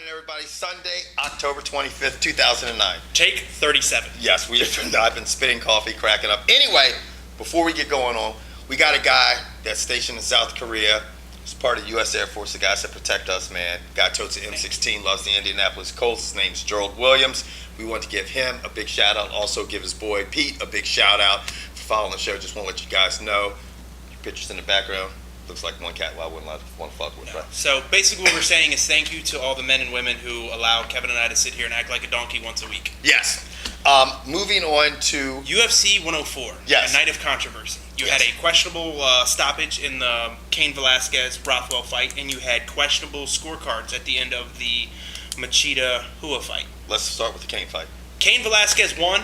Everybody, Sunday, October 25th, 2009. Take 37. Yes, I've been spitting coffee, cracking up. Anyway, before we get going on, we got a guy that's stationed in South Korea. He's part of the U.S. Air Force, the guys that protect us, man. Guy totes the M16, loves the Indianapolis Colts. His name's Gerald Williams. We want to give him a big shout out. Also give his boy Pete a big shout out for following the show. Just want to let you guys know. Your pictures in the background. Looks like one cat I wouldn't want to fuck with. Right? So basically what we're saying is thank you to all the men and women who allow Kevin and I to sit here and act like a donkey once a week. Yes. Moving on to UFC 104. Yes. A night of controversy. You had a questionable stoppage in the Cain Velasquez-Rothwell fight, and you had questionable scorecards at the end of the Machida-Rua fight. Let's start with the Cain fight. Cain Velasquez won.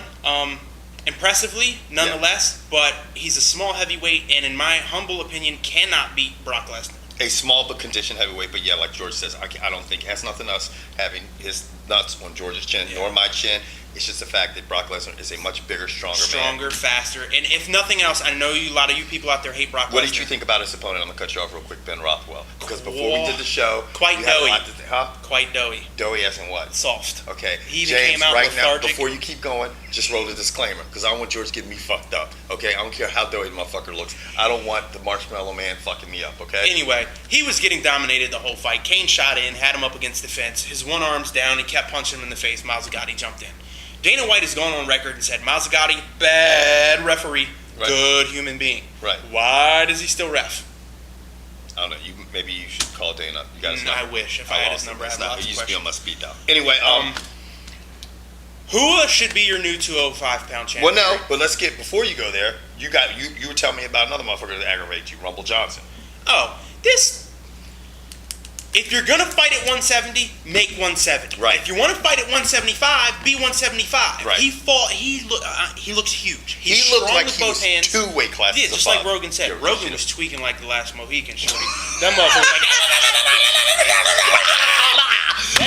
Impressively, nonetheless, but he's a small heavyweight, and in my humble opinion, cannot beat Brock Lesnar. A small but conditioned heavyweight, but yeah, like George says, I don't think it has nothing else having his nuts on George's chin, nor my chin. It's just the fact that Brock Lesnar is a much bigger, stronger man. Faster, and if nothing else, I know a lot of you people out there hate Brock Lesnar. What did you think about his opponent? I'm going to cut you off real quick, Ben Rothwell. Because before we did the show, quite doughy. Quite doughy. Doughy as in what? Soft. Okay. He even James, came out right lethargic. Now, before you keep going, just roll the disclaimer, because I don't want George getting me fucked up. Okay, I don't care how doughy the motherfucker looks. I don't want the Marshmallow Man fucking me up. Okay. Anyway, he was getting dominated the whole fight. Cain shot in, had him up against the fence. His one arm's down. He kept punching him in the face. Mazzagatti jumped in. Dana White has gone on record and said, Mazzagatti, bad referee, good human being. Right. Why does he still ref? I don't know. Maybe you should call Dana. You got his number? I wish. If I had his number, I'd have lots of He used to be on my speed dial. Anyway, Rua should be your new 205-pound champion. Well, no, but let's get, before you go there, you were telling me about another motherfucker that aggravates you, Rumble Johnson. Oh, if you're going to fight at 170, make 170. Right. If you want to fight at 175, be 175. Right. He looks huge. He's he looked strong like with he both was hands. two weight classes Yeah, just above. like Rogan said. Yeah, Rogan was tweaking like the last Mohican shorty. That motherfucker was like...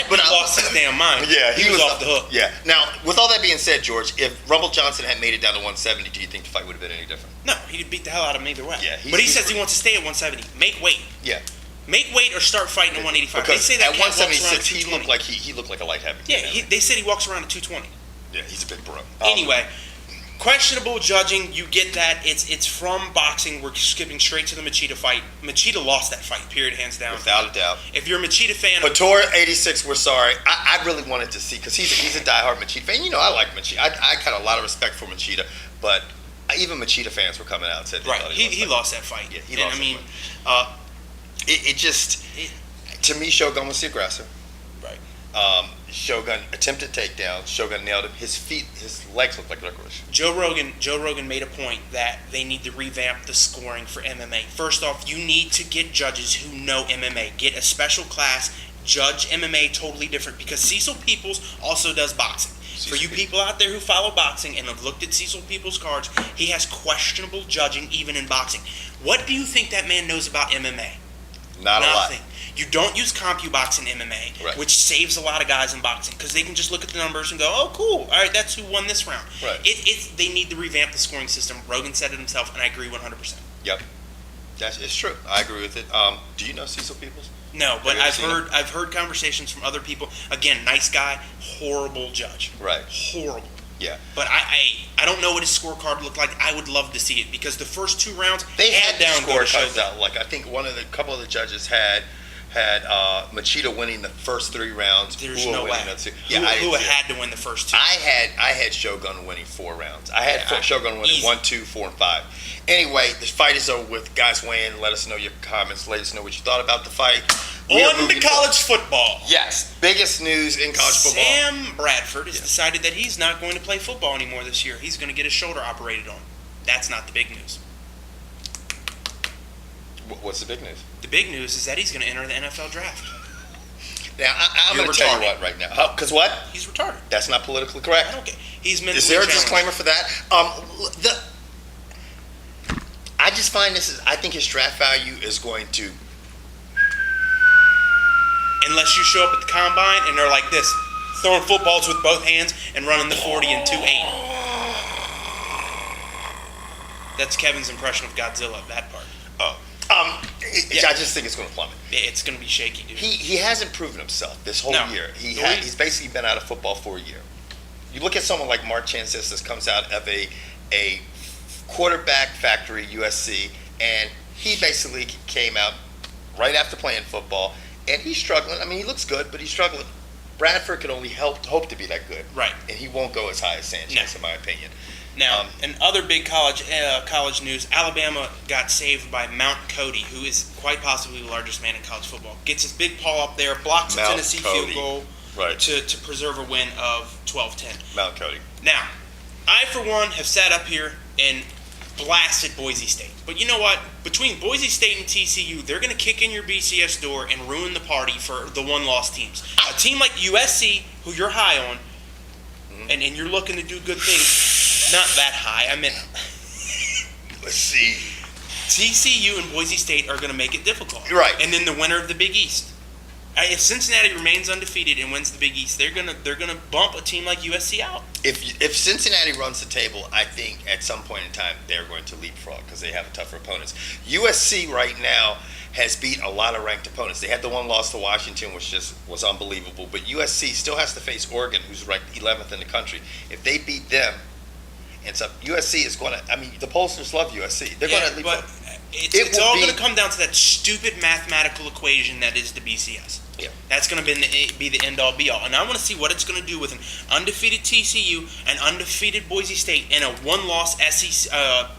But he lost his damn mind. Yeah, he was off the hook. Yeah. Now, with all that being said, George, if Rumble Johnson had made it down to 170, do you think the fight would have been any different? No, he'd beat the hell out of him either way. Yeah, but he says he wants to stay at 170. Make weight. Yeah. Make weight or start fighting at 185. Because they say that at 176, he looked like a light heavy. Yeah, they said he walks around at 220. Yeah, he's a big bro. Anyway, questionable judging. You get that. It's from boxing. We're skipping straight to the Machida fight. Machida lost that fight, period, hands down. Without a doubt. If you're a Machida fan... Pator 86, we're sorry. I really wanted to see, because he's a diehard Machida fan. You know, I like Machida. I got a lot of respect for Machida, but even Machida fans were coming out and said... Right, he lost that fight. Yeah, he lost that fight. To me, Shogun was the aggressor. Right. Shogun attempted takedown. Shogun nailed him. His legs looked like licorice. Joe Rogan made a point that they need to revamp the scoring for MMA. First off, you need to get judges who know MMA. Get a special class. Judge MMA totally different, because Cecil Peoples also does boxing. For you people out there who follow boxing and have looked at Cecil Peoples' cards, he has questionable judging even in boxing. What do you think that man knows about MMA? Not Nothing. a lot. You don't use CompuBox in MMA, which saves a lot of guys in boxing, because they can just look at the numbers and go, "Oh, cool! All right, that's who won this round." Right. They need to revamp the scoring system. Rogan said it himself, and I agree 100%. Yep, it's true. I agree with it. Do you know Cecil Peoples? No, but I've heard conversations from other people. Again, nice guy, horrible judge. Right. Horrible. Yeah. But I don't know what his scorecard looked like. I would love to see it, because the first two rounds they had the down scorecards out. Like, I think couple of the judges had Machida winning the first 3 rounds. There's no way. Yeah, Rua had to win the first 2. I had Shogun winning 4 rounds. I had Shogun winning 1, 2, 4, and 5. Anyway, the fight is over with. Guys, weigh in. Let us know your comments. Let us know what you thought about the fight. On to college football. Yes, biggest news in college football. Sam Bradford has decided that he's not going to play football anymore this year. He's going to get his shoulder operated on. That's not the big news. What's the big news? The big news is that he's going to enter the NFL draft. Now, I'm going to tell you what right now. Because what? He's retarded. That's not politically correct. I don't care. He's mentally Is there a challenged. disclaimer for that? I just find I think his draft value is going to... Unless you show up at the combine and they're like this, throwing footballs with both hands and running the 40 and 2.8. That's Kevin's impression of Godzilla, that part. Oh. I just think it's going to plummet. It's going to be shaky, dude. He hasn't proven himself this whole year. He's basically been out of football for a year. You look at someone like Mark Chancellor comes out of a quarterback factory, USC, and he basically came out right after playing football, and he's struggling. I mean, he looks good, but he's struggling. Bradford can only hope to be that good. Right. And he won't go as high as Sanchez, in my opinion. Now, in other big college news, Alabama got saved by Mount Cody, who is quite possibly the largest man in college football. Gets his big paw up there, blocks a Tennessee field goal to preserve a win of 12-10. Mount Cody. Now, I, for one, have sat up here and blasted Boise State. But you know what? Between Boise State and TCU, they're going to kick in your BCS door and ruin the party for the one-loss teams. A team like USC, who you're high on, and you're looking to do good things, not that high. I mean, let's see. TCU and Boise State are going to make it difficult. Right. And then the winner of the Big East. If Cincinnati remains undefeated and wins the Big East, they're gonna bump a team like USC out. If Cincinnati runs the table, I think at some point in time they're going to leapfrog because they have tougher opponents. USC right now has beat a lot of ranked opponents. They had the one loss to Washington, which just was unbelievable. But USC still has to face Oregon, who's ranked 11th in the country. If they beat them, and so USC is going to. I mean, the pollsters love USC. They're going to leapfrog. It's all going to come down to that stupid mathematical equation that is the BCS. Yeah. That's going to be the end-all, be-all. And I want to see what it's going to do with an undefeated TCU, an undefeated Boise State, and a one-loss SEC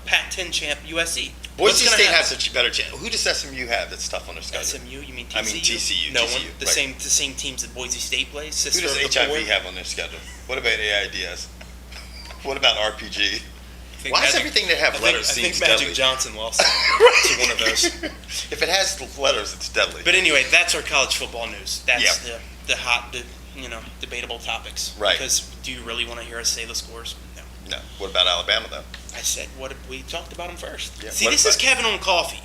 Pac-10 champ USC. Boise State has a better chance. Who does SMU have that's tough on their schedule? SMU? You mean TCU? I mean TCU. No TCU, one. The same teams that Boise State plays. Who does HIV have on their schedule? What about AIDS? What about RPG? Why is everything that have letters seems deadly? I think Magic Johnson lost to one of those. If it has letters, it's deadly. But anyway, that's our college football news. That's the hot, debatable topics. Right. Because do you really want to hear us say the scores? No. No. What about Alabama, though? I said we talked about them first. Yeah. See, this is Kevin on coffee.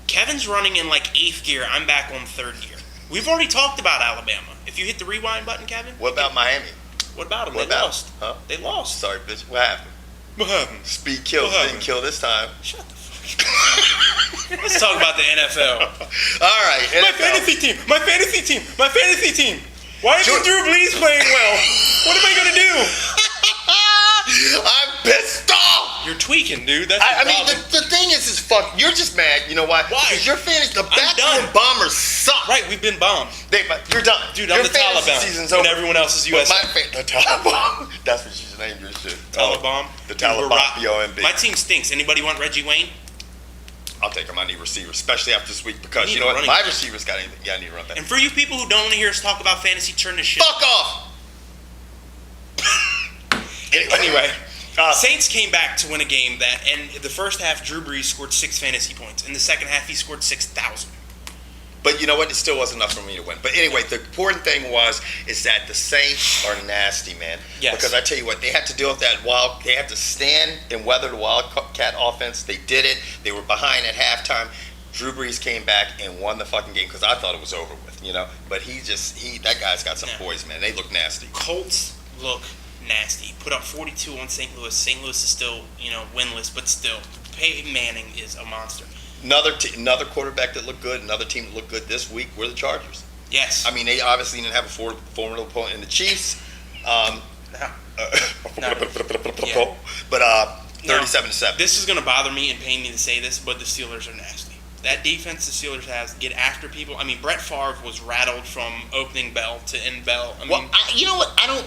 Kevin's running in like 8th gear. I'm back on 3rd gear. We've already talked about Alabama. If you hit the rewind button, Kevin. What about Miami? What about them? They lost. Huh? They lost. Sorry, bitch. What happened? What happened? Speed kills. Didn't kill this time. Shut the fuck up. Let's talk about the NFL. All right. NFL. My fantasy team. Why isn't Drew Brees playing well? What am I going to do? I'm pissed off. You're tweaking, dude. That's I mean, the thing is fuck. You're just mad. You know why? Why? Because your fantasy, the backroom bombers suck. Right, we've been bombed. You're done. Dude, I'm the Taliban. Season's and over. everyone else is US. The Taliban. That's what you should name your shit. Taliban. The Taliban. B-O-M-B. My team stinks. Anybody want Reggie Wayne? I'll take him. I need receivers, especially after this week, because you know what? My receivers got anything. Yeah, I need to run that. And for you people who don't want to hear us talk about fantasy, turn this shit. Fuck off. Anyway. Saints came back to win a game that, and the first half, Drew Brees scored 6 fantasy points. In the second half, he scored 6,000. But you know what? It still wasn't enough for me to win. But anyway, the important thing is that the Saints are nasty, man. Yes. Because I tell you what, they had to deal with that they had to stand and weather the Wildcat offense. They did it. They were behind at halftime. Drew Brees came back and won the fucking game because I thought it was over with, But that guy's got some poise, man. They look nasty. Colts look nasty. Put up 42 on St. Louis. St. Louis is still, winless, but still, Peyton Manning is a monster. Another quarterback that looked good, another team that looked good this week were the Chargers. Yes. I mean, they obviously didn't have a formidable opponent in the Chiefs. No. But 37-7. This is going to bother me and pain me to say this, but the Steelers are nasty. That defense the Steelers has, get after people. I mean, Brett Favre was rattled from opening bell to end bell. You know what? I'm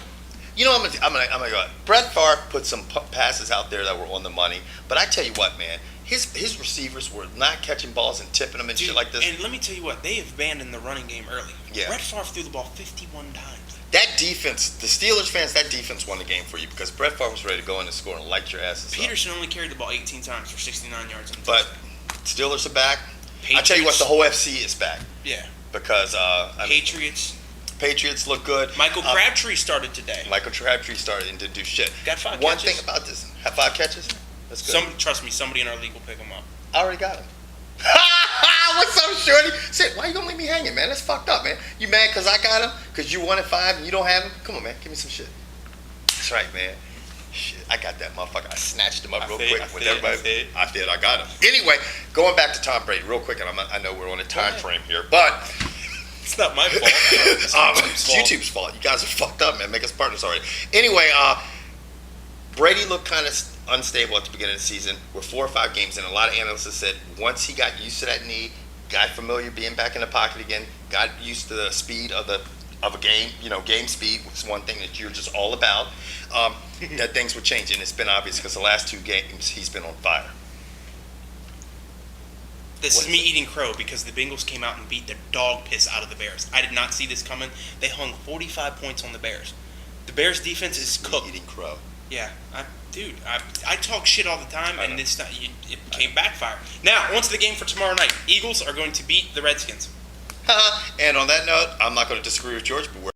gonna go. Brett Favre put some passes out there that were on the money, but I tell you what, man, his receivers were not catching balls and tipping them and shit like this. And let me tell you what, they have abandoned the running game early. Yeah. Brett Favre threw the ball 51 times. That defense, the Steelers fans, that defense won the game for you because Brett Favre was ready to go in and score and light your asses Peterson only carried the ball 18 times for 69 yards. But Steelers are back. Patriots. I tell you what, the whole FC is back. Yeah. Because Patriots look good. Michael Crabtree started today. Michael Crabtree started and didn't do shit. Got 5 catches. One thing about this, have 5 catches? That's good. Trust me, somebody in our league will pick him up. I already got him. What's up, shorty? Said, why you gonna leave me hanging, man? That's fucked up, man. You mad because I got him? Because you won at 5 and you don't have him? Come on, man. Give me some shit. That's right, man. Shit, I got that motherfucker. I snatched him up real I quick. I got him. Anyway, going back to Tom Brady real quick, and I know we're on a time frame here, but It's not my fault. it's YouTube's fault. You guys are fucked up, man. Make us partners already. Anyway, Brady looked kind of unstable at the beginning of the season. We're 4 or 5 games in. A lot of analysts have said once he got used to that knee, got familiar being back in the pocket again, got used to the speed of a game, game speed, which is one thing that you're just all about, that things would change. And it's been obvious because the last 2 games he's been on fire. This is me eating crow because the Bengals came out and beat the dog piss out of the Bears. I did not see this coming. They hung 45 points on the Bears. The Bears defense is cooked. Eating crow. Yeah, I talk shit all the time, and this time it became backfire. Now, on to the game for tomorrow night. Eagles are going to beat the Redskins. And on that note, I'm not going to disagree with George, but we're